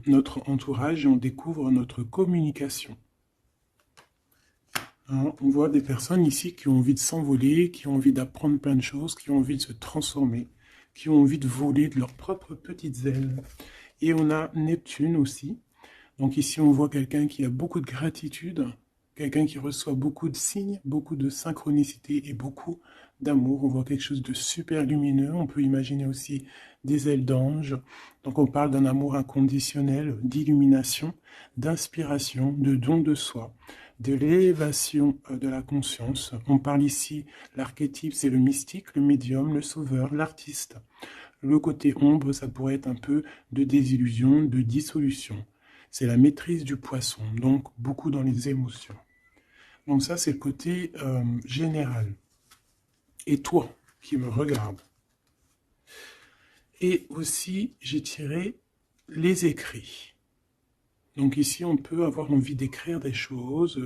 notre entourage et on découvre notre communication. Hein, on voit des personnes ici qui ont envie de s'envoler, qui ont envie d'apprendre plein de choses, qui ont envie de se transformer, qui ont envie de voler de leurs propres petites ailes. Et on a Neptune aussi. Donc ici, on voit quelqu'un qui a beaucoup de gratitude, quelqu'un qui reçoit beaucoup de signes, beaucoup de synchronicité et beaucoup d'amour. On voit quelque chose de super lumineux. On peut imaginer aussi des ailes d'ange. Donc on parle d'un amour inconditionnel, d'illumination, d'inspiration, de don de soi, de l'élévation de la conscience. On parle ici, l'archétype, c'est le mystique, le médium, le sauveur, l'artiste. Le côté ombre, ça pourrait être un peu de désillusion, de dissolution. C'est la maîtrise du poisson, donc beaucoup dans les émotions. Donc ça, c'est le côté général. Et toi, qui me regarde. Et aussi, j'ai tiré les écrits. Donc ici, on peut avoir envie d'écrire des choses.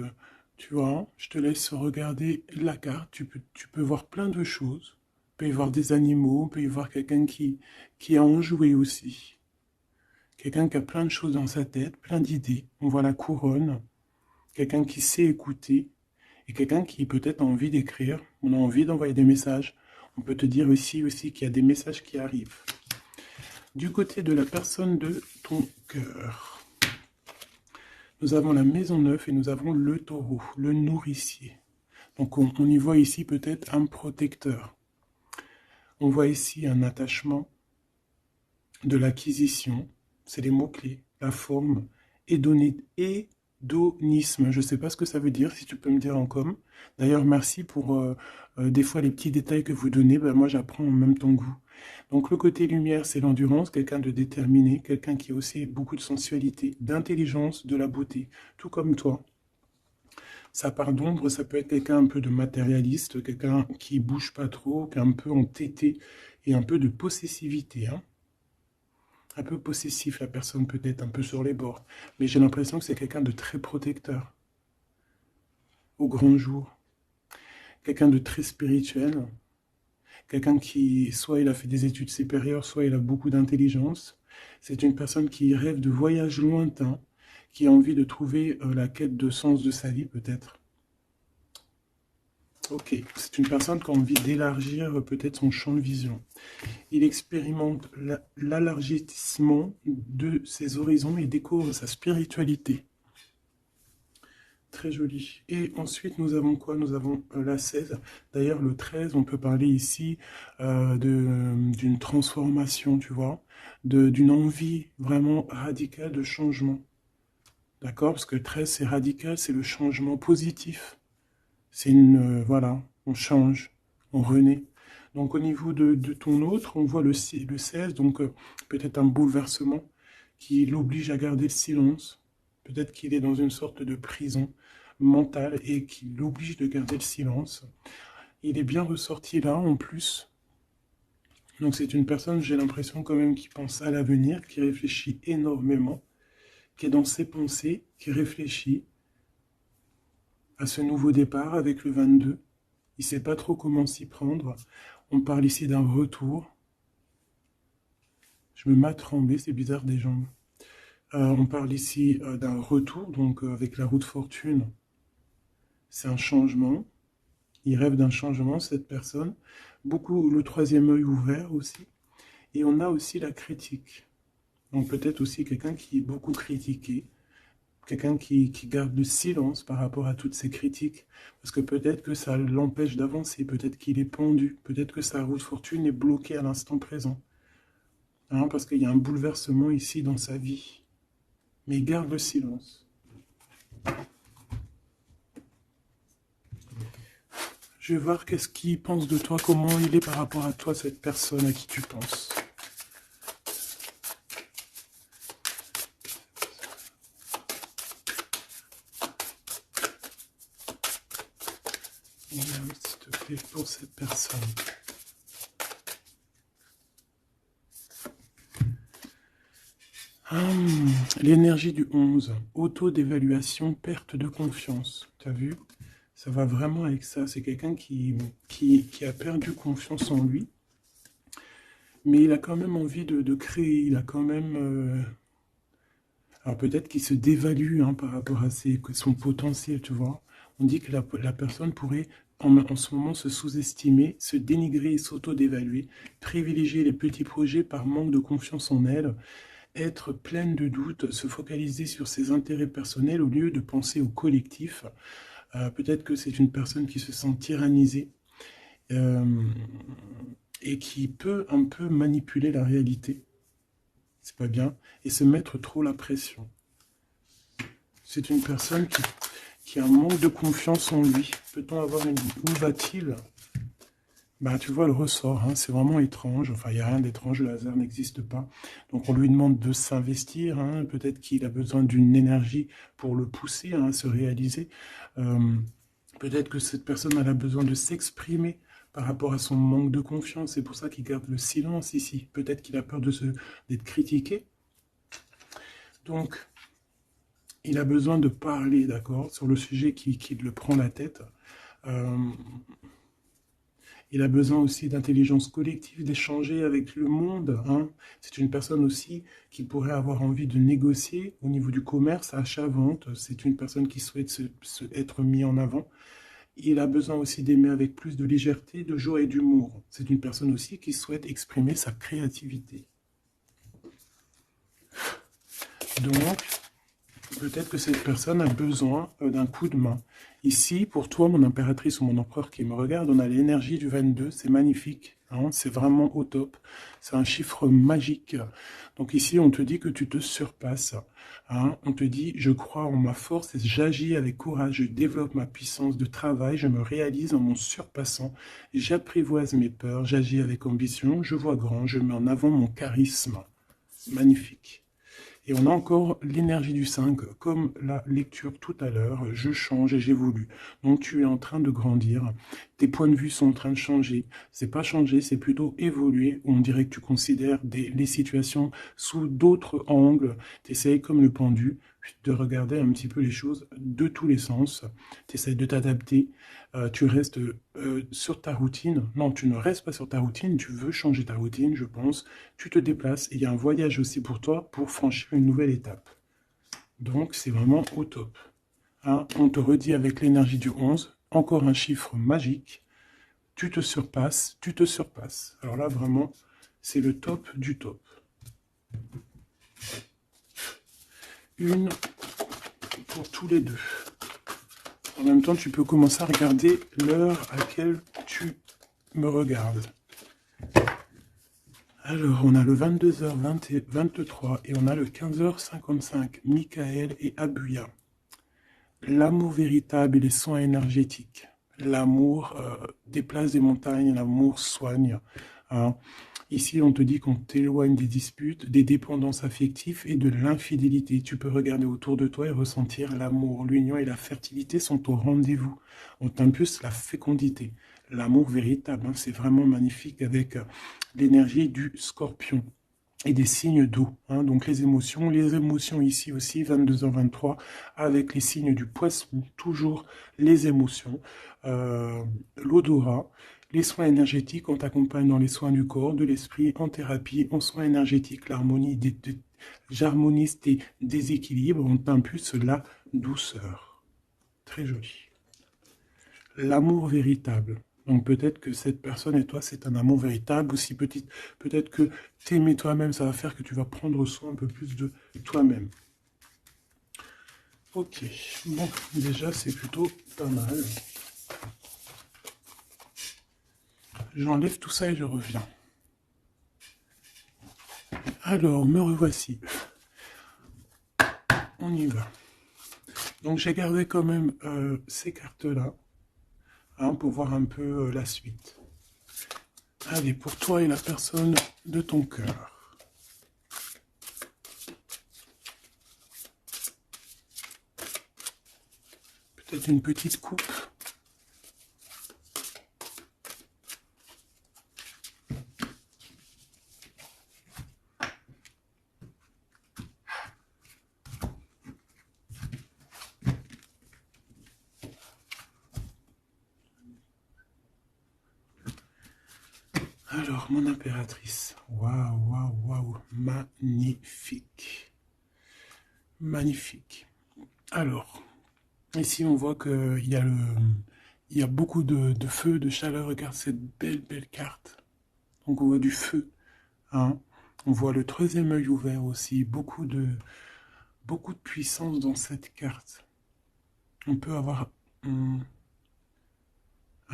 Tu vois, je te laisse regarder la carte. Tu peux voir plein de choses. Il peut y voir des animaux, il peut y voir quelqu'un qui a enjoué aussi. Quelqu'un qui a plein de choses dans sa tête, plein d'idées. On voit la couronne. Quelqu'un qui sait écouter. Et quelqu'un qui peut-être a envie d'écrire. On a envie d'envoyer des messages. On peut te dire ici aussi qu'il y a des messages qui arrivent. Du côté de la personne de ton cœur, nous avons la maison 9 et nous avons le taureau, le nourricier. Donc on y voit ici peut-être un protecteur. On voit ici un attachement, de l'acquisition, c'est les mots-clés, la forme, hédonisme. Je ne sais pas ce que ça veut dire, si tu peux me dire en com. D'ailleurs, merci pour des fois les petits détails que vous donnez. Ben, moi, j'apprends en même temps que vous. Donc, le côté lumière, c'est l'endurance, quelqu'un de déterminé, quelqu'un qui a aussi beaucoup de sensualité, d'intelligence, de la beauté, tout comme toi. Sa part d'ombre, ça peut être quelqu'un un peu de matérialiste, quelqu'un qui bouge pas trop, qui est un peu entêté et un peu de possessivité, hein. Un peu possessif, la personne peut-être un peu sur les bords. Mais j'ai l'impression que c'est quelqu'un de très protecteur, au grand jour. Quelqu'un de très spirituel. Quelqu'un qui, soit il a fait des études supérieures, soit il a beaucoup d'intelligence. C'est une personne qui rêve de voyages lointains, qui a envie de trouver la quête de sens de sa vie, peut-être. Ok, c'est une personne qui a envie d'élargir peut-être son champ de vision. Il expérimente l'élargissement de ses horizons et découvre sa spiritualité. Très joli. Et ensuite, nous avons quoi? Nous avons la 16. D'ailleurs, le 13, on peut parler ici d'une transformation, tu vois, d'une envie vraiment radicale de changement. D'accord? Parce que le 13, c'est radical, c'est le changement positif. C'est une... voilà, on change, on renaît. Donc, au niveau de ton autre, on voit le 16, donc peut-être un bouleversement qui l'oblige à garder le silence. Peut-être qu'il est dans une sorte de prison mentale et qui l'oblige de garder le silence. Il est bien ressorti là, en plus. Donc, c'est une personne, j'ai l'impression quand même, qui pense à l'avenir, qui réfléchit énormément, qui est dans ses pensées, qui réfléchit à ce nouveau départ avec le 22. Il ne sait pas trop comment s'y prendre. On parle ici d'un retour. Je me mets à trembler, c'est bizarre des jambes. On parle ici d'un retour, donc avec la roue de fortune. C'est un changement. Il rêve d'un changement, cette personne. Beaucoup le troisième œil ouvert aussi. Et on a aussi la critique. Donc peut-être aussi quelqu'un qui est beaucoup critiqué. Quelqu'un qui garde le silence par rapport à toutes ces critiques. Parce que peut-être que ça l'empêche d'avancer. Peut-être qu'il est pendu. Peut-être que sa roue de fortune est bloquée à l'instant présent. Hein, parce qu'il y a un bouleversement ici dans sa vie. Mais il garde le silence. Je vais voir qu'est-ce qu'il pense de toi, comment il est par rapport à toi, cette personne à qui tu penses. S'il te plaît, pour cette personne. L'énergie du 11, auto-d'évaluation, perte de confiance. Tu as vu? Ça va vraiment avec ça. C'est quelqu'un qui a perdu confiance en lui. Mais il a quand même envie de créer. Il a quand même Alors peut-être qu'il se dévalue hein, par rapport à son potentiel, tu vois. On dit que la personne pourrait en ce moment se sous-estimer, se dénigrer et s'auto-dévaluer, privilégier les petits projets par manque de confiance en elle, être pleine de doutes, se focaliser sur ses intérêts personnels au lieu de penser au collectif. Peut-être que c'est une personne qui se sent tyrannisée euh, et qui peut un peu manipuler la réalité. C'est pas bien. Et se mettre trop la pression. C'est une personne qui a un manque de confiance en lui. Peut-on avoir une... Où va-t-il? Bah, tu vois le ressort, hein, c'est vraiment étrange. Enfin, il n'y a rien d'étrange, le hasard n'existe pas. Donc, on lui demande de s'investir. Hein, peut-être qu'il a besoin d'une énergie pour le pousser hein, à se réaliser. Euh, peut-être que cette personne elle a besoin de s'exprimer par rapport à son manque de confiance. C'est pour ça qu'il garde le silence ici. Peut-être qu'il a peur d'être critiqué. Donc, il a besoin de parler, d'accord, sur le sujet qui le prend la tête. Euh, il a besoin aussi d'intelligence collective, d'échanger avec le monde. Hein. C'est une personne aussi qui pourrait avoir envie de négocier au niveau du commerce, achat-vente. C'est une personne qui souhaite être mise en avant. Il a besoin aussi d'aimer avec plus de légèreté, de joie et d'humour. C'est une personne aussi qui souhaite exprimer sa créativité. Donc, peut-être que cette personne a besoin d'un coup de main. Ici, pour toi, mon impératrice ou mon empereur qui me regarde, on a l'énergie du 22, c'est magnifique, hein, c'est vraiment au top. C'est un chiffre magique. Donc ici, on te dit que tu te surpasses. Hein, on te dit, je crois en ma force et j'agis avec courage, je développe ma puissance de travail, je me réalise en mon surpassant, j'apprivoise mes peurs, j'agis avec ambition, je vois grand, je mets en avant mon charisme. Magnifique. Et on a encore l'énergie du 5, comme la lecture tout à l'heure, je change et j'évolue. Donc tu es en train de grandir, tes points de vue sont en train de changer. C'est pas changer, c'est plutôt évoluer. On dirait que tu considères les situations sous d'autres angles. Tu essayes comme le pendu de regarder un petit peu les choses de tous les sens. Tu essayes de t'adapter. Tu restes sur ta routine. Non, tu ne restes pas sur ta routine, tu veux changer ta routine, je pense. Tu te déplaces et il y a un voyage aussi pour toi pour franchir une nouvelle étape. Donc, c'est vraiment au top. Hein, on te redit avec l'énergie du 11, encore un chiffre magique. Tu te surpasses, tu te surpasses. Alors là, vraiment, c'est le top du top. Une pour tous les deux. En même temps, tu peux commencer à regarder l'heure à laquelle tu me regardes. Alors, on a le 22h23 et on a le 15h55, Michael et Abuya. L'amour véritable et les soins énergétiques. L'amour déplace des montagnes, l'amour soigne. Hein. Ici, on te dit qu'on t'éloigne des disputes, des dépendances affectives et de l'infidélité. Tu peux regarder autour de toi et ressentir l'amour. L'union et la fertilité sont au rendez-vous. On t'impulse la fécondité. L'amour véritable, hein, c'est vraiment magnifique avec l'énergie du scorpion et des signes d'eau. Hein, donc les émotions ici aussi, 22h23, avec les signes du poisson, toujours les émotions, l'odorat, les soins énergétiques, on t'accompagne dans les soins du corps, de l'esprit, en thérapie, en soins énergétiques, l'harmonie, j'harmonise tes déséquilibres, on t'impulse la douceur. Très joli. L'amour véritable. Donc peut-être que cette personne et toi, c'est un amour véritable. Aussi peut-être que t'aimer toi-même, ça va faire que tu vas prendre soin un peu plus de toi-même. Ok, bon, déjà c'est plutôt pas mal. J'enlève tout ça et je reviens. Alors, me revoici. On y va. Donc j'ai gardé quand même ces cartes-là, hein, pour voir un peu la suite. Allez, pour toi et la personne de ton cœur. Peut-être une petite coupe. Alors, mon impératrice. Waouh, waouh, waouh. Magnifique. Magnifique. Alors, ici on voit qu'il y a il y a beaucoup de feu, de chaleur. Regarde cette belle carte. Donc on voit du feu, hein. On voit le troisième œil ouvert aussi. Beaucoup de puissance dans cette carte. On peut avoir un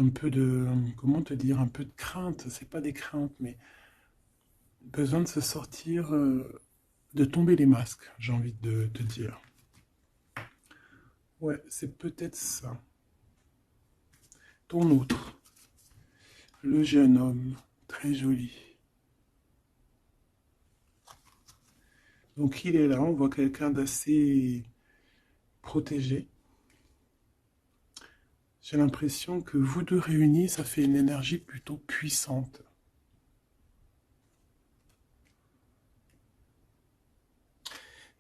peu de, comment te dire, un peu de crainte. C'est pas des craintes, mais besoin de se sortir, de tomber les masques, j'ai envie de te dire. Ouais, c'est peut-être ça. Ton autre, le jeune homme, très joli. Donc il est là, on voit quelqu'un d'assez protégé. J'ai l'impression que vous deux réunis, ça fait une énergie plutôt puissante.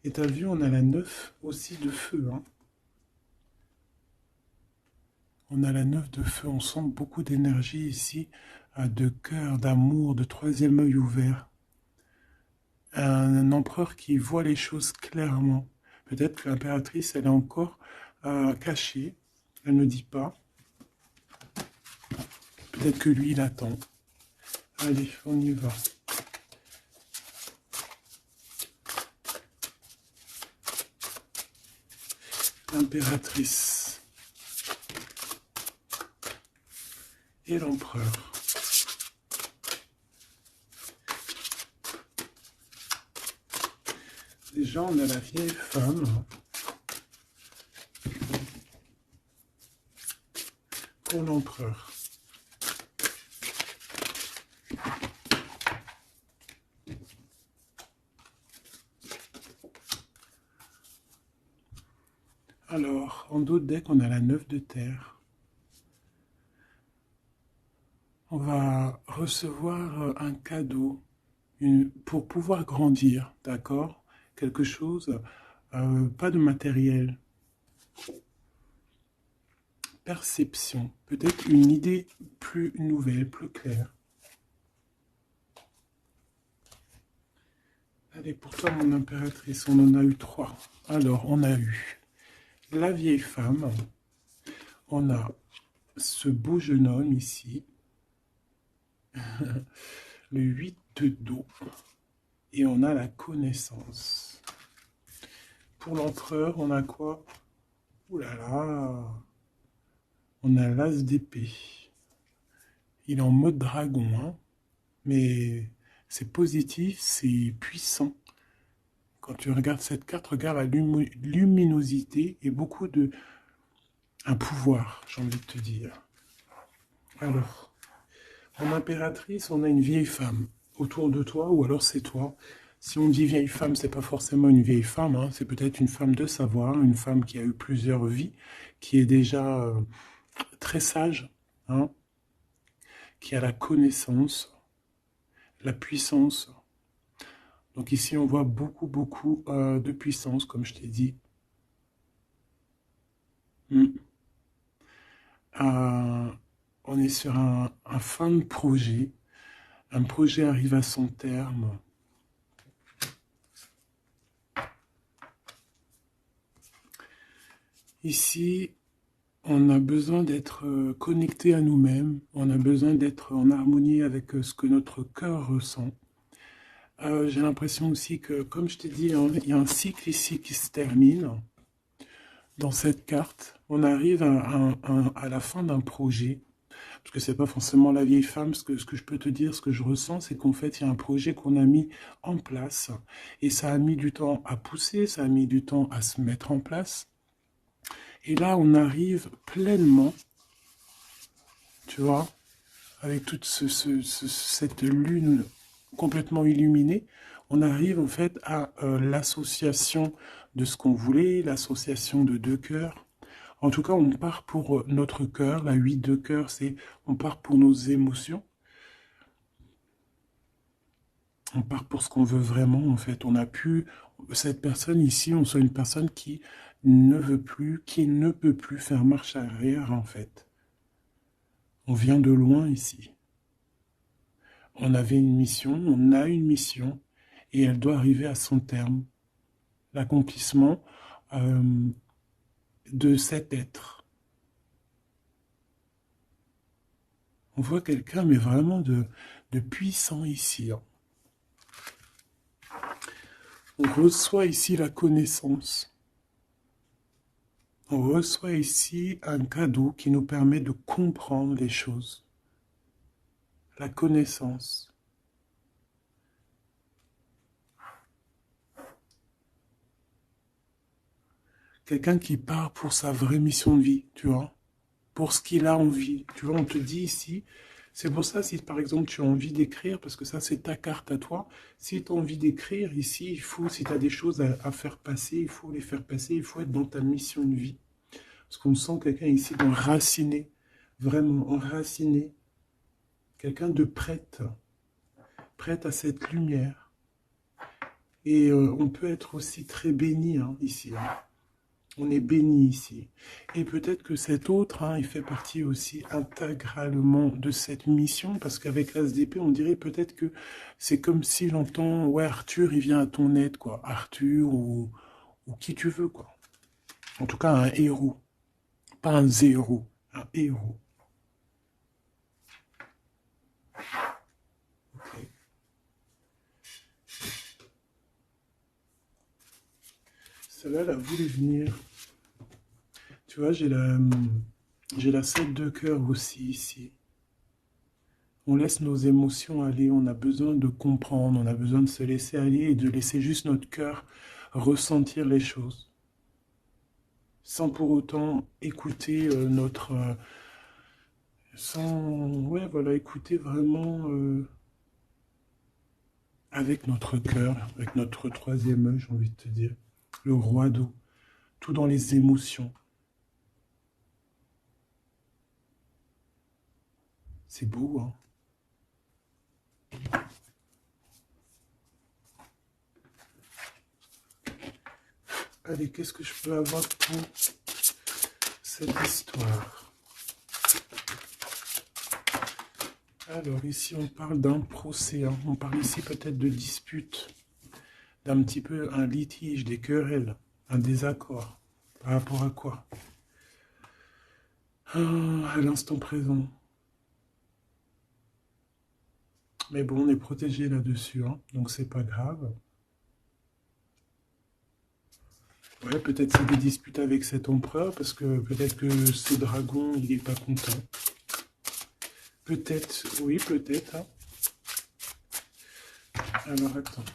Et t'as vu, on a la 9 aussi de feu, hein. On a la 9 de feu, on sent beaucoup d'énergie ici, de cœur, d'amour, de troisième œil ouvert. Un empereur qui voit les choses clairement. Peut-être que l'impératrice, elle est encore cachée, elle ne dit pas. Peut-être que lui, il attend. Allez, on y va. L'impératrice et l'empereur. Déjà, on a la vieille femme pour l'empereur. Alors, en dos de deck, on a la 9 de terre. On va recevoir un cadeau pour pouvoir grandir, d'accord? Quelque chose, pas de matériel. Perception, peut-être une idée plus nouvelle, plus claire. Allez, pour toi, mon impératrice, on en a eu 3. Alors, on a eu la vieille femme, on a ce beau jeune homme ici, le 8 de dos, et on a la connaissance. Pour l'empereur, on a quoi? Ouh là là, on a l'as d'épée. Il est en mode dragon, hein, mais c'est positif, c'est puissant. Quand tu regardes cette carte, regarde la luminosité et beaucoup de... un pouvoir, j'ai envie de te dire. Alors, en impératrice, on a une vieille femme autour de toi, ou alors c'est toi. Si on dit vieille femme, c'est pas forcément une vieille femme, hein, c'est peut-être une femme de savoir, une femme qui a eu plusieurs vies, qui est déjà très sage, hein, qui a la connaissance, la puissance. Donc ici, on voit beaucoup de puissance, comme je t'ai dit. On est sur un fin de projet. Un projet arrive à son terme. Ici, on a besoin d'être connecté à nous-mêmes. On a besoin d'être en harmonie avec ce que notre cœur ressent. J'ai l'impression aussi que, comme je t'ai dit, hein, il y a un cycle ici qui se termine. Dans cette carte, on arrive à la fin d'un projet. Parce que c'est pas forcément la vieille femme, ce que je peux te dire, ce que je ressens, c'est qu'en fait, il y a un projet qu'on a mis en place, et ça a mis du temps à pousser, ça a mis du temps à se mettre en place, et là, on arrive pleinement, tu vois, avec toute cette lune complètement illuminée, on arrive en fait à l'association de ce qu'on voulait, l'association de deux cœurs. En tout cas, on part pour notre cœur. La 8 de cœur, c'est on part pour nos émotions. On part pour ce qu'on veut vraiment, en fait. On a pu, cette personne ici, on soit une personne qui ne veut plus, qui ne peut plus faire marche arrière, en fait. On vient de loin ici. On avait une mission, on a une mission, et elle doit arriver à son terme. l'accomplissement de cet être. On voit quelqu'un, mais vraiment de puissant ici, hein. On reçoit ici la connaissance. On reçoit ici un cadeau qui nous permet de comprendre les choses. La connaissance. Quelqu'un qui part pour sa vraie mission de vie, tu vois, pour ce qu'il a envie. Tu vois, on te dit ici, c'est pour ça, si par exemple tu as envie d'écrire, parce que ça c'est ta carte à toi, si tu as envie d'écrire ici, il faut, si tu as des choses à faire passer, il faut les faire passer, il faut être dans ta mission de vie. Parce qu'on sent quelqu'un ici d'enraciné, vraiment enraciné, quelqu'un de prête à cette lumière. Et on peut être aussi très béni hein, ici. Hein. On est béni ici. Et peut-être que cet autre, hein, il fait partie aussi intégralement de cette mission, parce qu'avec l'As d'épée, on dirait peut-être que c'est comme si j'entends, ouais, Arthur, il vient à ton aide, quoi. Arthur ou qui tu veux, quoi. En tout cas, un héros. Pas un zéro, un héros. Okay. Celle-là, elle a voulu venir. Tu vois, j'ai la 7 de cœur aussi ici. On laisse nos émotions aller, on a besoin de comprendre, on a besoin de se laisser aller et de laisser juste notre cœur ressentir les choses. Sans pour autant écouter ouais, voilà, écouter vraiment avec notre cœur, avec notre troisième œil, j'ai envie de te dire. Le roi d'eau, tout dans les émotions. C'est beau, hein. Allez, qu'est-ce que je peux avoir pour cette histoire? Alors, ici, on parle d'un procès. Hein. On parle ici peut-être de dispute, d'un petit peu un litige, des querelles, un désaccord. Par rapport à quoi? À l'instant présent. Mais bon, on est protégé là-dessus, hein, donc c'est pas grave. Ouais, peut-être c'est des disputes avec cet empereur, parce que peut-être que ce dragon, il est pas content. Peut-être, oui, peut-être. Hein. Alors, attends.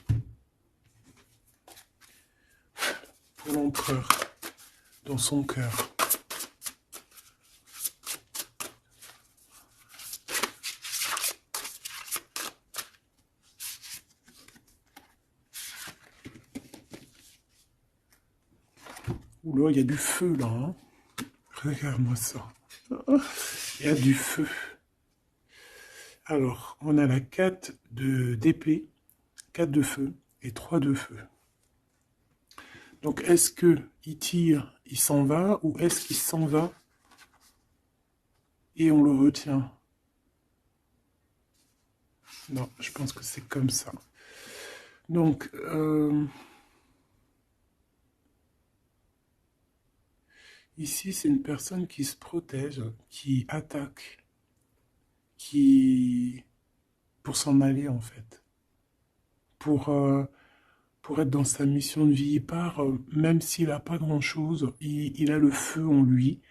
Pour l'empereur, dans son cœur. Oula, il y a du feu là. Hein. Regarde-moi ça. Il y a du feu. Alors, on a la 4 d'épée, 4 de feu et 3 de feu. Donc, est-ce qu'il tire, il s'en va, ou est-ce qu'il s'en va et on le retient? Non, je pense que c'est comme ça. Donc, ici, c'est une personne qui se protège, qui attaque, qui... pour s'en aller, en fait. Pour être dans sa mission de vie, il part, même s'il n'a pas grand-chose, il a le feu en lui.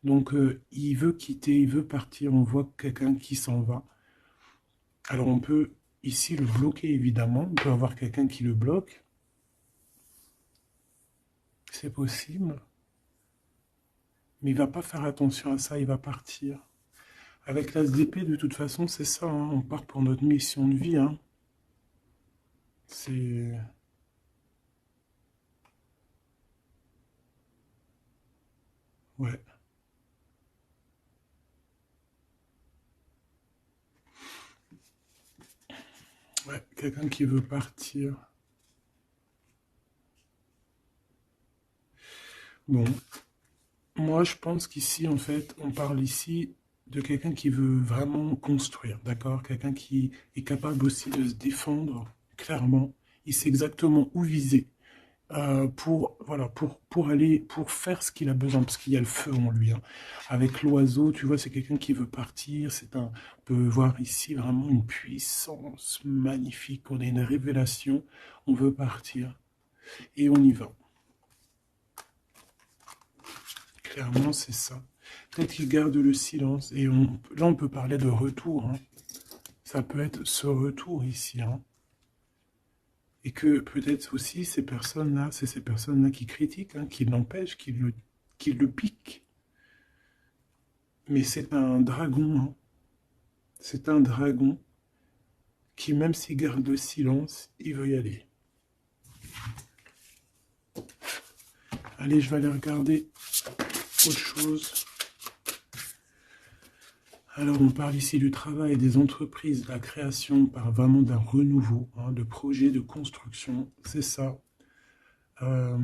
Donc, il veut quitter, il veut partir. On voit quelqu'un qui s'en va. Alors, on peut ici le bloquer, évidemment. On peut avoir quelqu'un qui le bloque. C'est possible. Mais il va pas faire attention à ça, il va partir. Avec l'As d'épée, de toute façon, c'est ça. Hein, on part pour notre mission de vie. Hein. C'est... Ouais. Ouais, quelqu'un qui veut partir. Bon, moi je pense qu'ici, en fait, on parle ici de quelqu'un qui veut vraiment construire, d'accord? Quelqu'un qui est capable aussi de se défendre clairement. Il sait exactement où viser. voilà, pour faire ce qu'il a besoin, parce qu'il y a le feu en lui, hein. Avec l'oiseau, tu vois, c'est quelqu'un qui veut partir. On peut voir ici vraiment une puissance magnifique. On a une révélation. On veut partir et on y va. Clairement, c'est ça. Peut-être qu'il garde le silence. Et là, on peut parler de retour, hein. Ça peut être ce retour ici, hein. Et que peut-être aussi ces personnes-là, c'est ces personnes-là qui critiquent, hein, qui l'empêchent, qui le piquent. Mais c'est un dragon, hein. C'est un dragon qui, même s'il garde le silence, il veut y aller. Allez, je vais aller regarder autre chose. Alors, on parle ici du travail des entreprises, de la création, par vraiment d'un renouveau, hein, de projets de construction. C'est ça. Euh,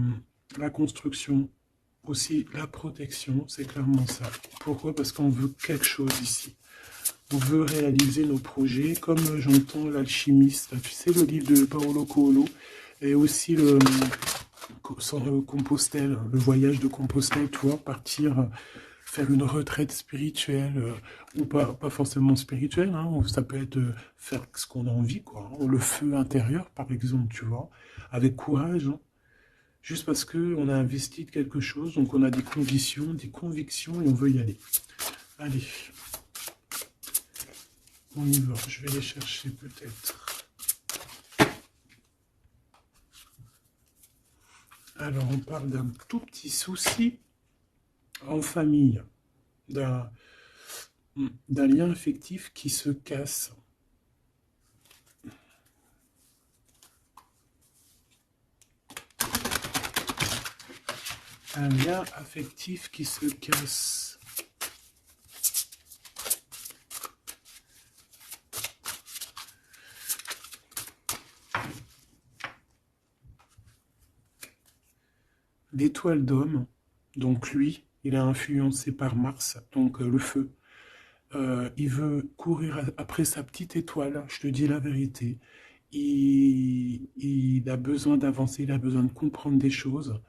la construction, aussi la protection, c'est clairement ça. Pourquoi? Parce qu'on veut quelque chose ici. On veut réaliser nos projets, comme j'entends l'alchimiste, tu sais, le livre de Paolo Coelho, et aussi Compostelle, le voyage de Compostelle, tu vois, partir, faire une retraite spirituelle, ou pas forcément spirituelle, hein, ça peut être faire ce qu'on a envie, quoi, hein, le feu intérieur, par exemple, tu vois, avec courage, hein, juste parce qu'on a investi de quelque chose, donc on a des conditions, des convictions, et on veut y aller. Allez. On y va, je vais les chercher peut-être. Alors, on parle d'un tout petit souci en famille, d'un lien affectif qui se casse. Un lien affectif qui se casse. L'étoile d'homme, donc lui, il est influencé par Mars, donc le feu. Il veut courir après sa petite étoile, je te dis la vérité. Il a besoin d'avancer, il a besoin de comprendre des choses.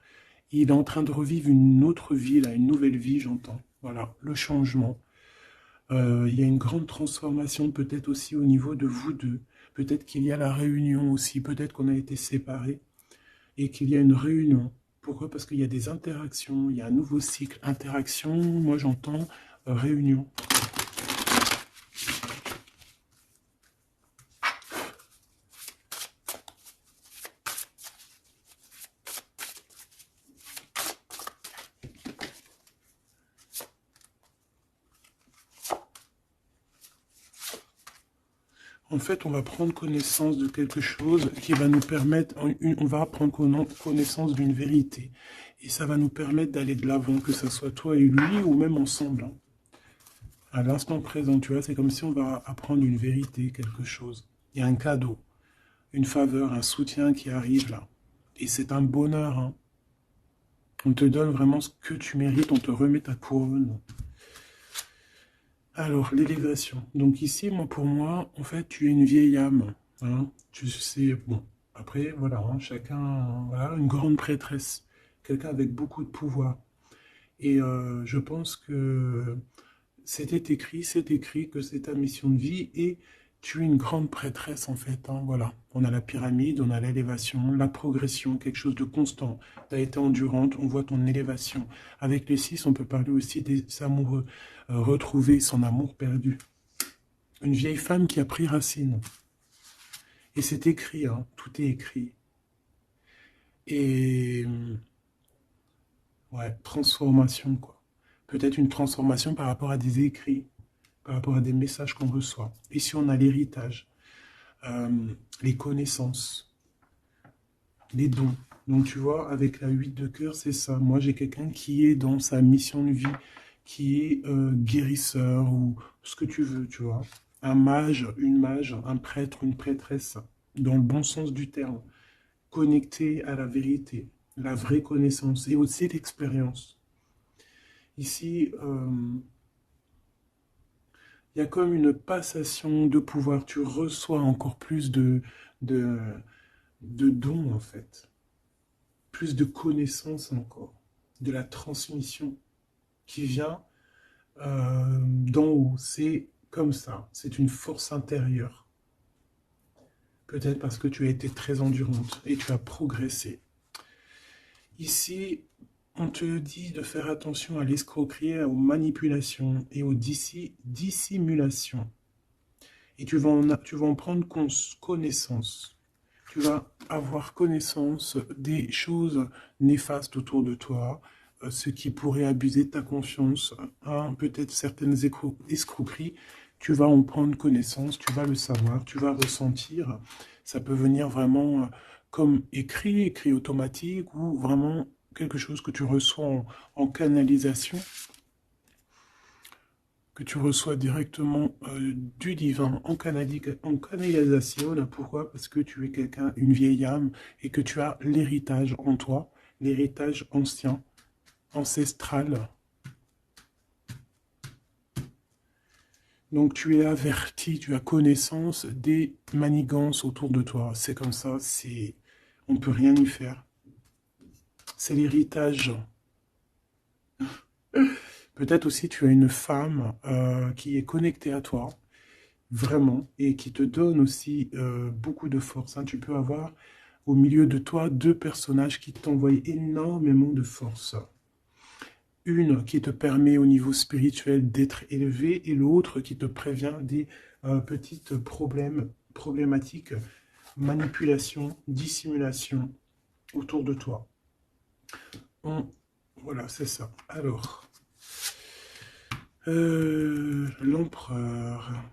Il est en train de revivre une autre vie, là, une nouvelle vie, j'entends. Voilà, le changement. Il y a une grande transformation peut-être aussi au niveau de vous deux. Peut-être qu'il y a la réunion aussi, peut-être qu'on a été séparés et qu'il y a une réunion. Pourquoi? Parce qu'il y a des interactions, il y a un nouveau cycle. Interaction, moi j'entends réunion. En fait, on va prendre connaissance de quelque chose qui va nous permettre, on va prendre connaissance d'une vérité. Et ça va nous permettre d'aller de l'avant, que ce soit toi et lui, ou même ensemble, hein. À l'instant présent, tu vois, c'est comme si on va apprendre une vérité, quelque chose. Il y a un cadeau, une faveur, un soutien qui arrive là. Et c'est un bonheur, hein. On te donne vraiment ce que tu mérites, on te remet ta couronne. Alors, l'élévation. Donc ici, moi, pour moi, en fait, tu es une vieille âme, hein. Tu sais, bon, après, voilà, hein, chacun, voilà, une grande prêtresse, quelqu'un avec beaucoup de pouvoir. Et je pense que c'est écrit que c'est ta mission de vie et tu es une grande prêtresse en fait, hein, voilà. On a la pyramide, on a l'élévation, la progression, quelque chose de constant. Tu as été endurante, on voit ton élévation. Avec les 6, on peut parler aussi des amoureux, retrouver son amour perdu. Une vieille femme qui a pris racine. Et c'est écrit, hein, tout est écrit. Et ouais, transformation quoi. Peut-être une transformation par rapport à des écrits, par rapport à des messages qu'on reçoit. Ici, on a l'héritage, euh, les connaissances, les dons. Donc, tu vois, avec la 8 de cœur, c'est ça. Moi, j'ai quelqu'un qui est dans sa mission de vie, qui est guérisseur ou ce que tu veux, tu vois. Un mage, un prêtre, une prêtresse, dans le bon sens du terme, connecté à la vérité, la vraie connaissance et aussi l'expérience. Ici, il y a comme une passation de pouvoir. Tu reçois encore plus de, de dons, en fait. plus de connaissances encore, de la transmission qui vient d'en haut. C'est comme ça, c'est une force intérieure. Peut-être parce que tu as été très endurante et tu as progressé. Ici, on te dit de faire attention à l'escroquerie, aux manipulations et aux dissimulations. Et tu vas en prendre connaissance. Tu vas avoir connaissance des choses néfastes autour de toi, ce qui pourrait abuser de ta confiance, hein, peut-être certaines escroqueries. Tu vas en prendre connaissance, tu vas le savoir, tu vas ressentir. Ça peut venir vraiment comme écrit automatique, ou vraiment quelque chose que tu reçois en canalisation, que tu reçois directement du divin en canalisation. Pourquoi? Parce que tu es quelqu'un, une vieille âme, et que tu as l'héritage en toi, l'héritage ancien, ancestral. Donc tu es averti, tu as connaissance des manigances autour de toi. C'est comme ça, on ne peut rien y faire. C'est l'héritage. Peut-être aussi tu as une femme qui est connectée à toi, vraiment, et qui te donne aussi beaucoup de force. Hein. Tu peux avoir au milieu de toi deux personnages qui t'envoient énormément de force. Une qui te permet au niveau spirituel d'être élevé, et l'autre qui te prévient des petites problématiques, manipulation, dissimulation autour de toi. Voilà, c'est ça. Alors, l'empereur.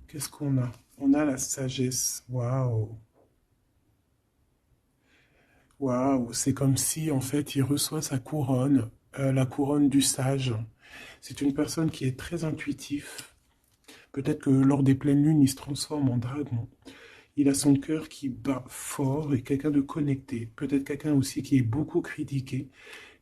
Qu'est-ce qu'on a? On a la sagesse. Waouh! Waouh! C'est comme si, en fait, il reçoit sa couronne, la couronne du sage. C'est une personne qui est très intuitif. Peut-être que lors des pleines lunes, il se transforme en dragon. Il a son cœur qui bat fort et quelqu'un de connecté. Peut-être quelqu'un aussi qui est beaucoup critiqué.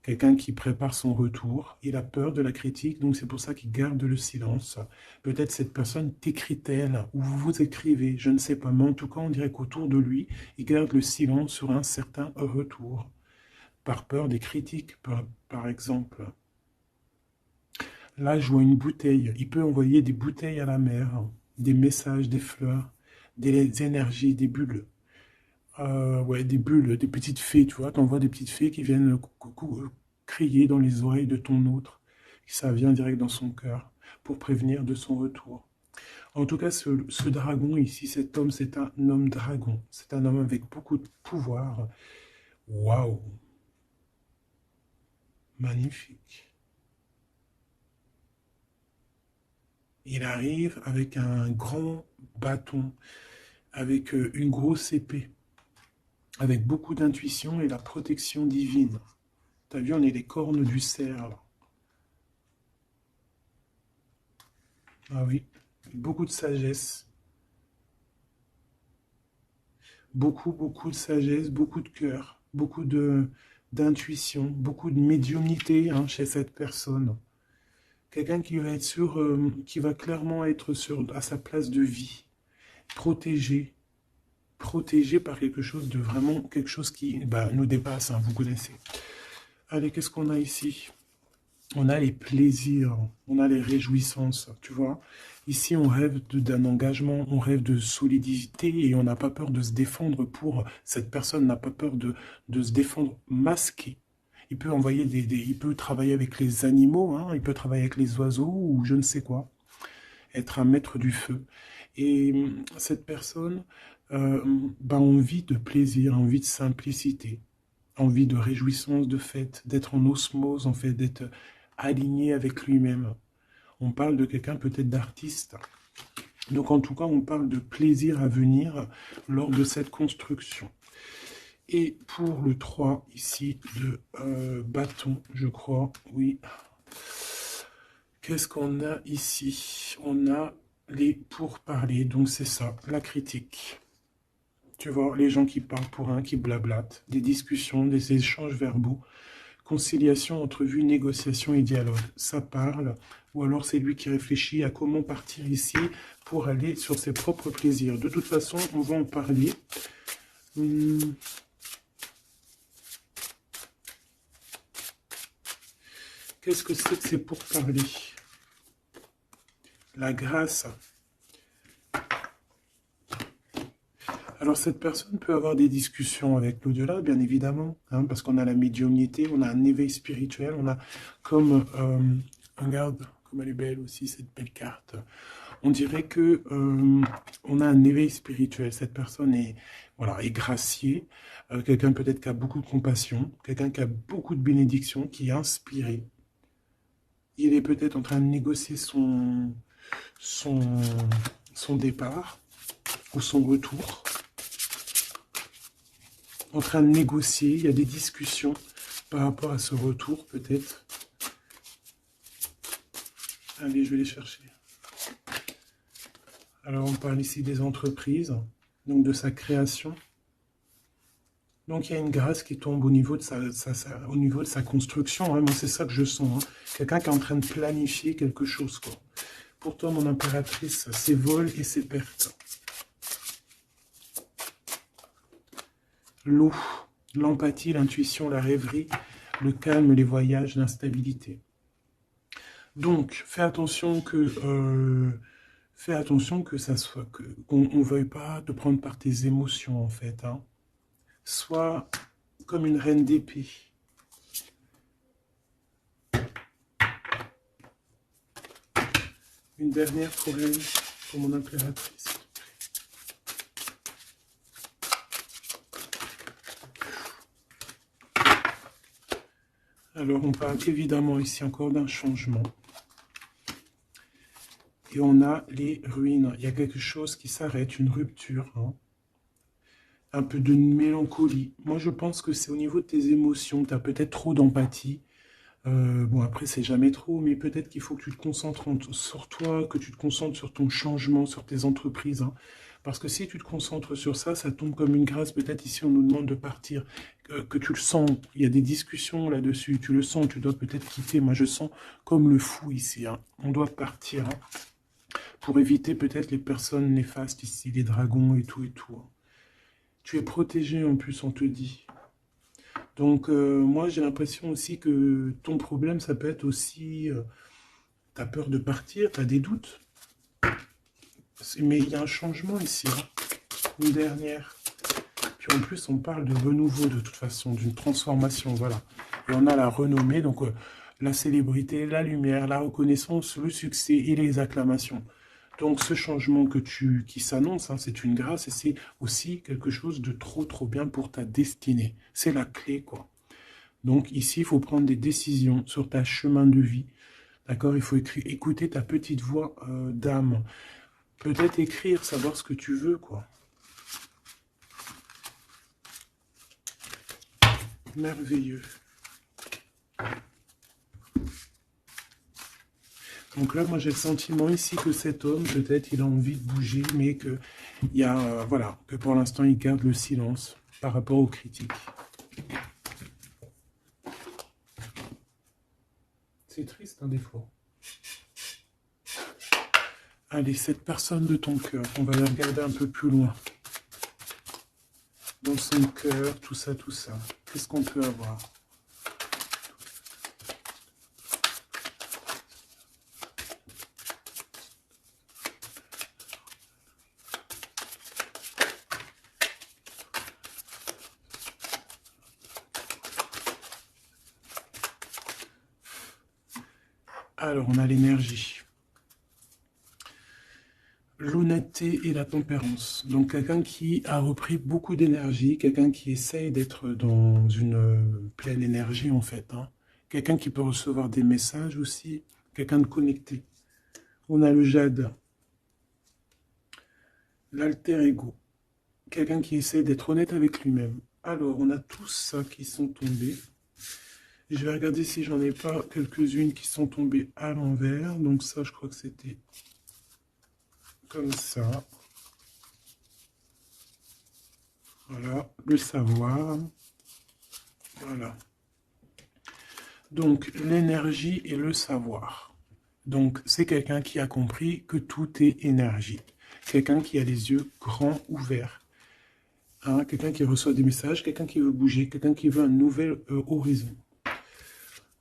Quelqu'un qui prépare son retour. Il a peur de la critique, donc c'est pour ça qu'il garde le silence. Peut-être cette personne t'écrit-elle, ou vous vous écrivez, je ne sais pas. Mais en tout cas, on dirait qu'autour de lui, il garde le silence sur un certain retour. Par peur des critiques, par exemple. Là, je vois une bouteille. Il peut envoyer des bouteilles à la mer, des messages, des fleurs, des énergies, des bulles. Ouais, des bulles, des petites fées, tu vois. T'envoies des petites fées qui viennent crier dans les oreilles de ton autre. Ça vient direct dans son cœur pour prévenir de son retour. En tout cas, ce dragon ici, cet homme, c'est un homme dragon. C'est un homme avec beaucoup de pouvoir. Waouh! Magnifique. Il arrive avec un grand bâton, avec une grosse épée, avec beaucoup d'intuition et la protection divine. T'as vu, on est les cornes du cerf, là. Ah oui, beaucoup de sagesse. Beaucoup de sagesse, beaucoup de cœur, beaucoup d'intuition, beaucoup de médiumnité, hein, chez cette personne. Quelqu'un qui va être qui va clairement être à sa place de vie, protégé, protégé par quelque chose de vraiment, quelque chose qui nous dépasse, hein, vous connaissez. Allez, qu'est-ce qu'on a ici? On a les plaisirs, on a les réjouissances, tu vois. Ici, on rêve d'un engagement, on rêve de solidité, et on n'a pas peur de se défendre cette personne n'a pas peur de se défendre masqué. Il peut envoyer il peut travailler avec les animaux, hein, il peut travailler avec les oiseaux, ou je ne sais quoi. Être un maître du feu. Et cette personne a envie de plaisir, envie de simplicité, envie de réjouissance, de fête, d'être en osmose, en fait, d'être aligné avec lui-même. On parle de quelqu'un peut-être d'artiste. Donc en tout cas, on parle de plaisir à venir lors de cette construction. Et pour le 3 ici de bâton, je crois, oui. Qu'est-ce qu'on a ici? On a les pourparlers, donc c'est ça, la critique. Tu vois, les gens qui parlent pour un, qui blablatent, des discussions, des échanges verbaux, conciliation, entrevue, négociation et dialogue. Ça parle, ou alors c'est lui qui réfléchit à comment partir ici pour aller sur ses propres plaisirs. De toute façon, on va en parler. Qu'est-ce que c'est pour parler? La grâce. Alors, cette personne peut avoir des discussions avec l'au-delà, bien évidemment, hein, parce qu'on a la médiumnité, on a un éveil spirituel, on a comme... regarde, comme elle est belle aussi, cette belle carte. On dirait que on a un éveil spirituel. Cette personne est, voilà, est graciée, quelqu'un peut-être qui a beaucoup de compassion, quelqu'un qui a beaucoup de bénédiction, qui est inspiré. Il est peut-être en train de négocier son départ ou son retour. En train de négocier, il y a des discussions par rapport à ce retour peut-être. Allez, je vais les chercher. Alors, on parle ici des entreprises, donc de sa création. Donc, il y a une grâce qui tombe au niveau de sa construction. Hein. Moi, c'est ça que je sens. Hein. Quelqu'un qui est en train de planifier quelque chose, quoi. Pour toi, mon impératrice, ses vols et ses pertes. L'eau, l'empathie, l'intuition, la rêverie, le calme, les voyages, l'instabilité. Donc, fais attention que ça soit qu'on ne veuille pas te prendre par tes émotions, en fait. Hein. Sois comme une reine d'épée. Une dernière pour elle, pour mon impératrice. Alors, on parle évidemment ici encore d'un changement. Et on a les ruines. Il y a quelque chose qui s'arrête, une rupture. Hein. Un peu de mélancolie. Moi, je pense que c'est au niveau de tes émotions. Tu as peut-être trop d'empathie. Bon, après, c'est jamais trop, mais peut-être qu'il faut que tu te concentres sur toi, que tu te concentres sur ton changement, sur tes entreprises. Hein. Parce que si tu te concentres sur ça, ça tombe comme une grâce. Peut-être ici, on nous demande de partir, que tu le sens. Il y a des discussions là-dessus. Tu le sens, tu dois peut-être quitter. Moi, je sens comme le fou ici. Hein. On doit partir. Hein. Pour éviter peut-être les personnes néfastes ici, les dragons et tout et tout. Hein. Tu es protégé en plus, on te dit. Donc, moi, j'ai l'impression aussi que ton problème, ça peut être aussi... tu as peur de partir, tu as des doutes. Mais il y a un changement ici. Hein. Une dernière. Puis en plus, on parle de renouveau de toute façon, d'une transformation, voilà. Et on a la renommée, donc la célébrité, la lumière, la reconnaissance, le succès et les acclamations. Donc ce changement qui s'annonce, hein, c'est une grâce et c'est aussi quelque chose de trop bien pour ta destinée. C'est la clé, quoi. Donc ici, il faut prendre des décisions sur ta chemin de vie. D'accord? Il faut écouter ta petite voix d'âme. Peut-être écrire, savoir ce que tu veux, quoi. Merveilleux. Donc là, moi, j'ai le sentiment ici que cet homme, peut-être, il a envie de bouger, mais que, voilà, que pour l'instant, il garde le silence par rapport aux critiques. C'est triste, hein, des fois. Allez, cette personne de ton cœur, on va la regarder un peu plus loin. Dans son cœur, tout ça. Qu'est-ce qu'on peut avoir ? Alors, on a l'énergie. L'honnêteté et la tempérance. Donc, quelqu'un qui a repris beaucoup d'énergie, quelqu'un qui essaye d'être dans une pleine énergie, en fait. Hein. Quelqu'un qui peut recevoir des messages aussi, quelqu'un de connecté. On a le jade. L'alter ego. Quelqu'un qui essaie d'être honnête avec lui-même. Alors, on a tous ça qui sont tombés. Je vais regarder si j'en ai pas quelques-unes qui sont tombées à l'envers. Donc ça, je crois que c'était comme ça. Voilà, le savoir. Voilà. Donc, l'énergie et le savoir. Donc, c'est quelqu'un qui a compris que tout est énergie. Quelqu'un qui a les yeux grands ouverts. Hein, quelqu'un qui reçoit des messages, quelqu'un qui veut bouger, quelqu'un qui veut un nouvel horizon.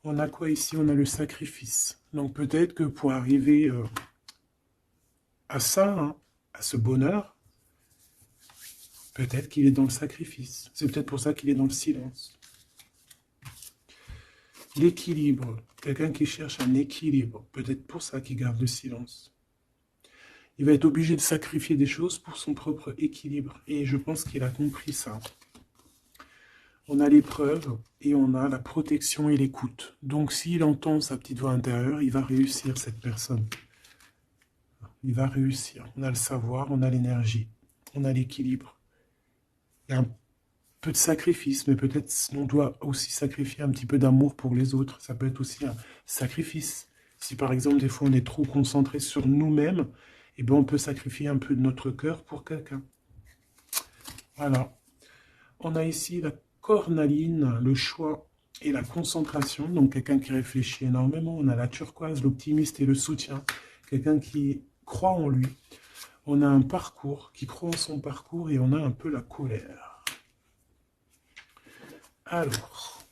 On a quoi ici? On a le sacrifice. Donc, peut-être que pour arriver à ça, hein, à ce bonheur, peut-être qu'il est dans le sacrifice. C'est peut-être pour ça qu'il est dans le silence. L'équilibre. Quelqu'un qui cherche un équilibre. Peut-être pour ça qu'il garde le silence. Il va être obligé de sacrifier des choses pour son propre équilibre. Et je pense qu'il a compris ça. On a l'épreuve et on a la protection et l'écoute. Donc s'il entend sa petite voix intérieure, il va réussir, cette personne. Il va réussir. On a le savoir, on a l'énergie, on a l'équilibre. Il y a un peu de sacrifice, mais peut-être on doit aussi sacrifier un petit peu d'amour pour les autres. Ça peut être aussi un sacrifice. Si par exemple, des fois, on est trop concentré sur nous-mêmes, eh bien, on peut sacrifier un peu de notre cœur pour quelqu'un. Voilà. On a ici la cornaline, le choix et la concentration. Donc, quelqu'un qui réfléchit énormément. On a la turquoise, l'optimiste et le soutien. Quelqu'un qui croit en lui. On a un parcours, qui croit en son parcours, et on a un peu la colère. Alors,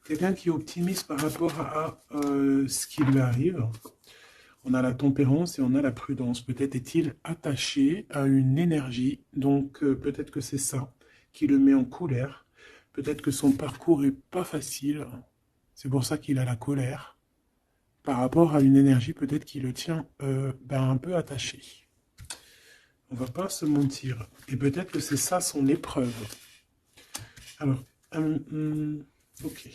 quelqu'un qui est optimiste par rapport à ce qui lui arrive. On a la tempérance et on a la prudence. Peut-être est-il attaché à une énergie, donc peut-être que c'est ça qui le met en colère. Peut-être que son parcours est pas facile, c'est pour ça qu'il a la colère. Par rapport à une énergie peut-être qui le tient un peu attaché. On va pas se mentir. Et peut-être que c'est ça son épreuve. Alors, ok.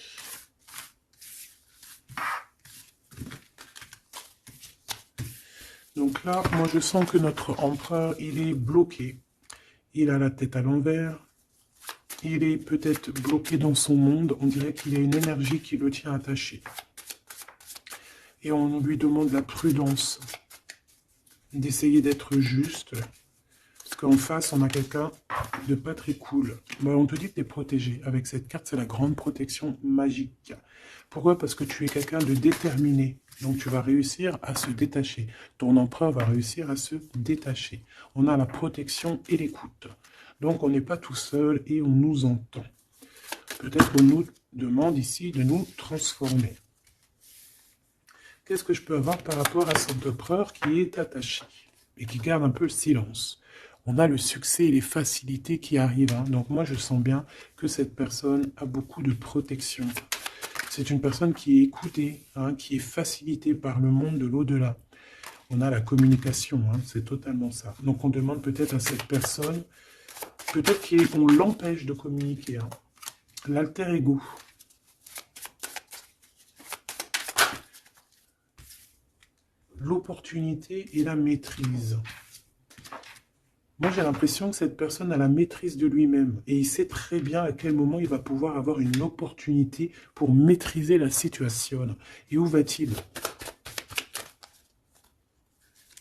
Donc là, moi je sens que notre empereur, il est bloqué. Il a la tête à l'envers. Il est peut-être bloqué dans son monde. On dirait qu'il y a une énergie qui le tient attaché. Et on lui demande la prudence. D'essayer d'être juste. Parce qu'en face, on a quelqu'un de pas très cool. Bon, on te dit que tu es protégé. Avec cette carte, c'est la grande protection magique. Pourquoi? Parce que tu es quelqu'un de déterminé. Donc tu vas réussir à se détacher. Ton empereur va réussir à se détacher. On a la protection et l'écoute. Donc on n'est pas tout seul et on nous entend. Peut-être qu'on nous demande ici de nous transformer. Qu'est-ce que je peux avoir par rapport à cet empereur qui est attaché et qui garde un peu le silence? On a le succès et les facilités qui arrivent. Hein. Donc moi je sens bien que cette personne a beaucoup de protection. C'est une personne qui est écoutée, hein, qui est facilitée par le monde de l'au-delà. On a la communication, hein, c'est totalement ça. Donc on demande peut-être à cette personne, peut-être qu'on l'empêche de communiquer. Hein. L'alter ego. L'opportunité et la maîtrise. Moi, j'ai l'impression que cette personne a la maîtrise de lui-même et il sait très bien à quel moment il va pouvoir avoir une opportunité pour maîtriser la situation. Et où va-t-il?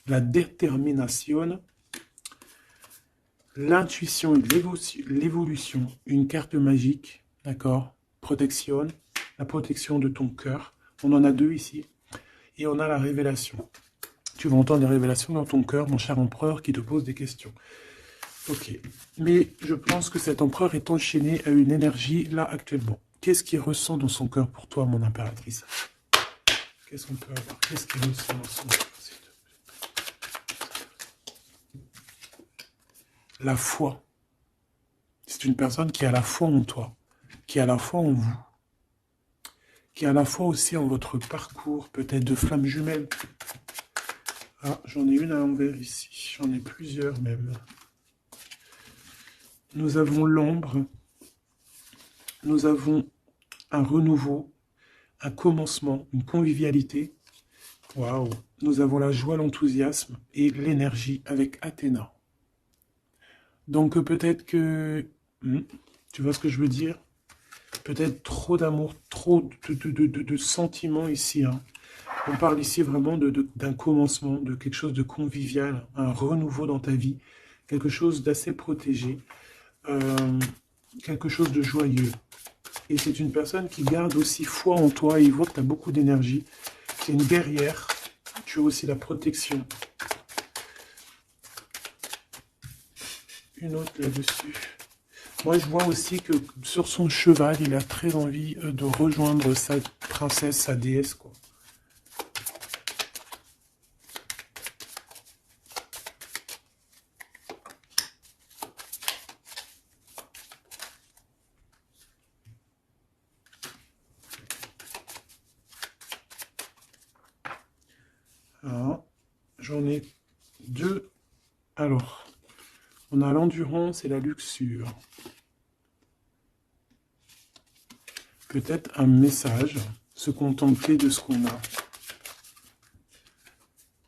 La détermination, l'intuition et l'évolution. Une carte magique, d'accord? Protection, la protection de ton cœur. On en a deux ici. Et on a la révélation. Tu vas entendre des révélations dans ton cœur, mon cher empereur, qui te pose des questions. Ok. Mais je pense que cet empereur est enchaîné à une énergie, là, actuellement. Qu'est-ce qu'il ressent dans son cœur pour toi, mon impératrice? Qu'est-ce qu'on peut avoir? Qu'est-ce qu'il ressent dans son cœur? La foi. C'est une personne qui a la foi en toi, qui a la foi en vous, qui a la foi aussi en votre parcours, peut-être de flammes jumelles. Ah, j'en ai une à l'envers ici, j'en ai plusieurs même. Nous avons l'ombre, nous avons un renouveau, un commencement, une convivialité. Waouh! Nous avons la joie, l'enthousiasme et l'énergie avec Athéna. Donc peut-être que, tu vois ce que je veux dire? Peut-être trop d'amour, trop de sentiments ici. Hein. On parle ici vraiment d'un commencement, de quelque chose de convivial, un renouveau dans ta vie, quelque chose d'assez protégé, quelque chose de joyeux. Et c'est une personne qui garde aussi foi en toi, et il voit que tu as beaucoup d'énergie, C'est une guerrière. Tu as aussi la protection. Une autre là-dessus. Moi, je vois aussi que sur son cheval, il a très envie de rejoindre sa princesse, sa déesse, quoi. J'en ai deux. Alors, on a l'endurance et la luxure. Peut-être un message, se contenter de ce qu'on a.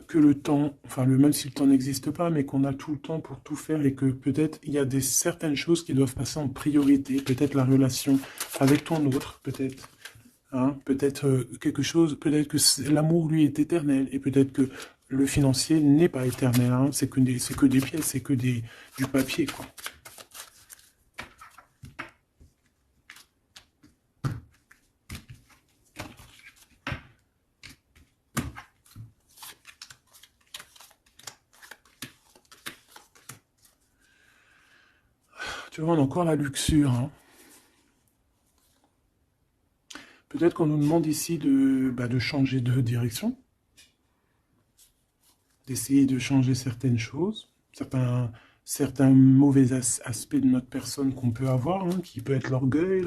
Que le temps, enfin même si le temps n'existe pas, mais qu'on a tout le temps pour tout faire et que peut-être il y a certaines choses qui doivent passer en priorité. Peut-être la relation avec ton autre, peut-être. Hein, peut-être quelque chose, peut-être que l'amour lui est éternel et peut-être que le financier n'est pas éternel. Hein, c'est que des pièces, c'est que du papier, quoi. Tu vois, on a encore la luxure. Hein. Peut-être qu'on nous demande ici de changer de direction, d'essayer de changer certaines choses, certains mauvais aspects de notre personne qu'on peut avoir, hein, qui peut être l'orgueil,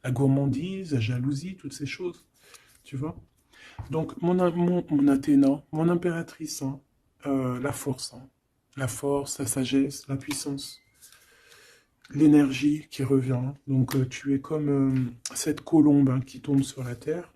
la gourmandise, la jalousie, toutes ces choses. Tu vois? Donc, mon Athéna, mon impératrice, hein, hein, la force, la sagesse, la puissance. L'énergie qui revient. Donc tu es comme cette colombe hein, qui tombe sur la terre.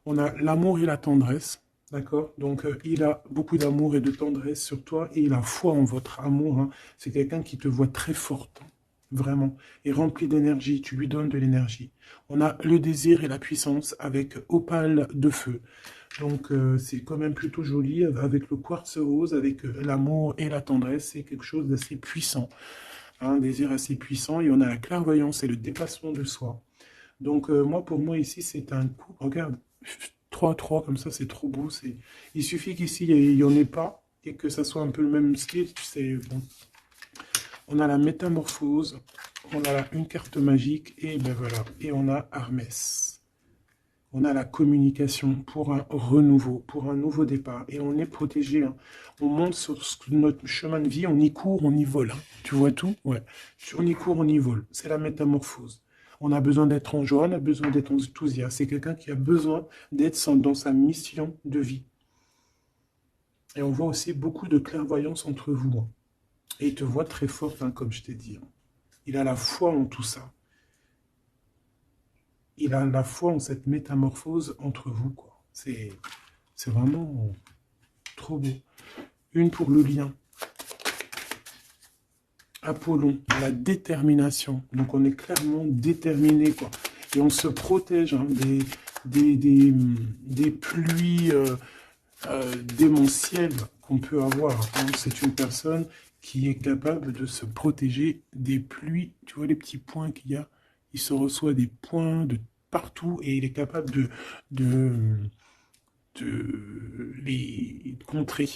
On a l'amour et la tendresse, d'accord? Donc il a beaucoup d'amour et de tendresse sur toi et il a foi en votre amour. Hein. C'est quelqu'un qui te voit très forte, hein, vraiment, et rempli d'énergie. Tu lui donnes de l'énergie. On a le désir et la puissance avec opale de feu. Donc c'est quand même plutôt joli avec le quartz rose, avec l'amour et la tendresse. C'est quelque chose d'assez puissant. Un désir assez puissant, et on a la clairvoyance et le dépassement de soi. Donc moi, pour moi, ici, c'est un coup, regarde, 3-3, comme ça, c'est trop beau. Il suffit qu'ici, il n'y en ait pas, et que ça soit un peu le même style, c'est bon. On a la métamorphose, on a une carte magique, et ben voilà, et on a Hermès. On a la communication pour un renouveau, pour un nouveau départ. Et on est protégé. Hein. On monte sur notre chemin de vie, on y court, on y vole. Hein. Tu vois tout? Ouais. On y court, on y vole. C'est la métamorphose. On a besoin d'être en joie, on a besoin d'être enthousiaste. C'est quelqu'un qui a besoin d'être dans sa mission de vie. Et on voit aussi beaucoup de clairvoyance entre vous. Hein. Et il te voit très forte, hein, comme je t'ai dit. Hein. Il a la foi en tout ça. Il a la foi en cette métamorphose entre vous, quoi. C'est vraiment trop beau. Une pour le lien. Apollon, la détermination. Donc on est clairement déterminé, quoi. Et on se protège hein, des pluies démentielles qu'on peut avoir. Hein. C'est une personne qui est capable de se protéger des pluies. Tu vois les petits points qu'il y a? Il se reçoit des points de partout et il est capable de les contrer.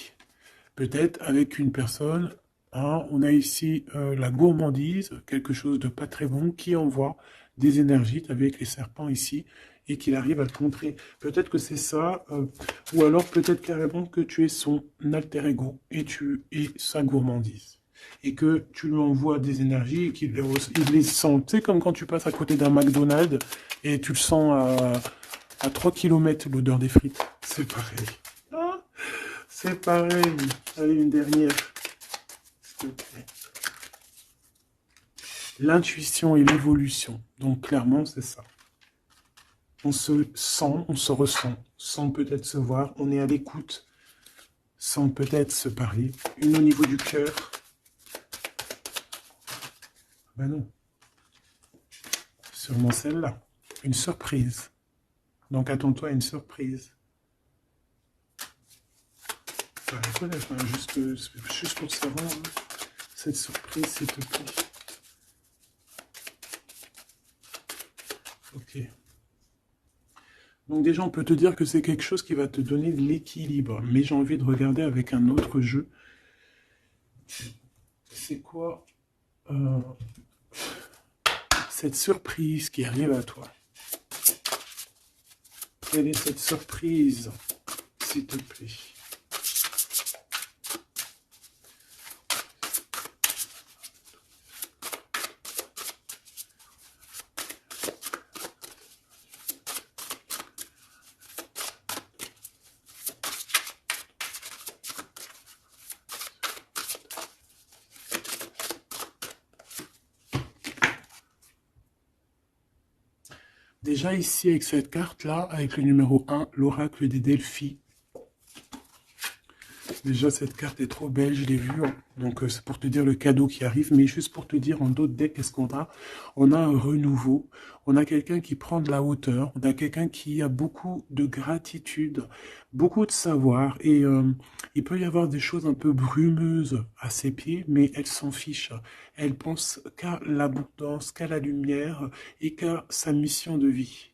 Peut-être avec une personne, hein, on a ici la gourmandise, quelque chose de pas très bon, qui envoie des énergies, avec les serpents ici, et qu'il arrive à le contrer. Peut-être que c'est ça, ou alors peut-être carrément que tu es son alter ego, et tu es sa gourmandise. Et que tu lui envoies des énergies, et qu'il les sent. Tu sais, comme quand tu passes à côté d'un McDonald's, et tu le sens à 3 km l'odeur des frites. C'est pareil. Ah, c'est pareil. Allez, une dernière. S'il te plaît. L'intuition et l'évolution. Donc, clairement, c'est ça. On se sent, on se ressent, sans peut-être se voir. On est à l'écoute, sans peut-être se parler. Une au niveau du cœur. Ben non. Sûrement celle-là. Une surprise. Donc, attends-toi à une surprise. Juste pour savoir hein, cette surprise, s'il te plaît. Ok. Donc déjà, on peut te dire que c'est quelque chose qui va te donner de l'équilibre. Mais j'ai envie de regarder avec un autre jeu. C'est quoi cette surprise qui arrive à toi? Quelle est cette surprise, s'il te plaît? Déjà ici, avec cette carte-là, avec le numéro 1, l'oracle des Delphes. Déjà, cette carte est trop belle, je l'ai vue. Hein. Donc, c'est pour te dire le cadeau qui arrive. Mais juste pour te dire, en d'autres decks, qu'est-ce qu'on a? On a un renouveau. On a quelqu'un qui prend de la hauteur. On a quelqu'un qui a beaucoup de gratitude, beaucoup de savoir. Et il peut y avoir des choses un peu brumeuses à ses pieds, mais elle s'en fiche. Elle pense qu'à l'abondance, qu'à la lumière et qu'à sa mission de vie.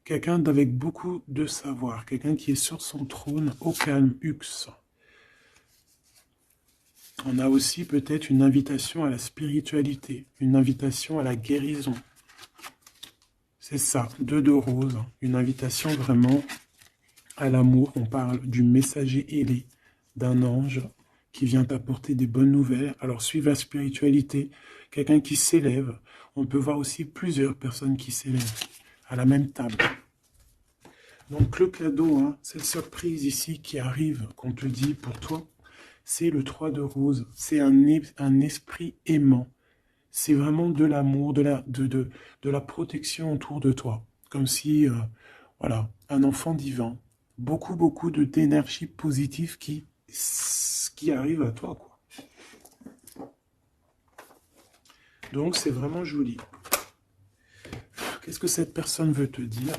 Quelqu'un d'avec beaucoup de savoir, quelqu'un qui est sur son trône, au calme, Hux. On a aussi peut-être une invitation à la spiritualité, une invitation à la guérison. C'est ça, 2 de rose, une invitation vraiment à l'amour. On parle du messager ailé, d'un ange qui vient t'apporter des bonnes nouvelles. Alors suivre la spiritualité, quelqu'un qui s'élève. On peut voir aussi plusieurs personnes qui s'élèvent à la même table. Donc le cadeau, hein, cette surprise ici qui arrive, qu'on te dit pour toi, c'est le 3 de rose. C'est un esprit aimant. C'est vraiment de l'amour, de la protection autour de toi. Comme si, voilà, un enfant divin. Beaucoup d'énergie positive qui arrive à toi, quoi. Donc c'est vraiment joli. Qu'est-ce que cette personne veut te dire ?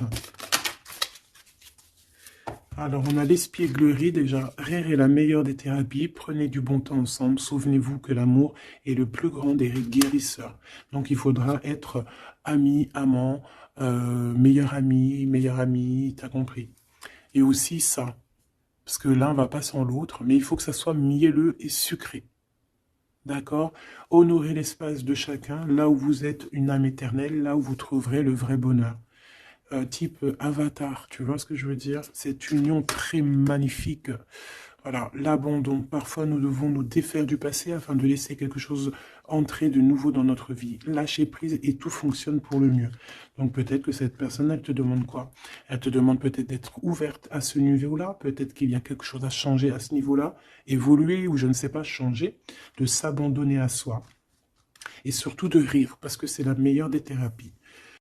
Alors, on a l'espièglerie déjà. Rire est la meilleure des thérapies. Prenez du bon temps ensemble. Souvenez-vous que l'amour est le plus grand des guérisseurs. Donc, il faudra être ami, amant, meilleur ami, t'as compris. Et aussi ça, parce que l'un va pas sans l'autre, mais il faut que ça soit mielleux et sucré. D'accord? Honorez l'espace de chacun, là où vous êtes une âme éternelle, là où vous trouverez le vrai bonheur. Type Avatar, tu vois ce que je veux dire? Cette union très magnifique. Voilà, l'abandon. Parfois, nous devons nous défaire du passé afin de laisser quelque chose entrer de nouveau dans notre vie. Lâcher prise et tout fonctionne pour le mieux. Donc peut-être que cette personne, elle te demande quoi? Elle te demande peut-être d'être ouverte à ce niveau-là. Peut-être qu'il y a quelque chose à changer à ce niveau-là. Évoluer ou je ne sais pas, changer. De s'abandonner à soi. Et surtout de rire, parce que c'est la meilleure des thérapies.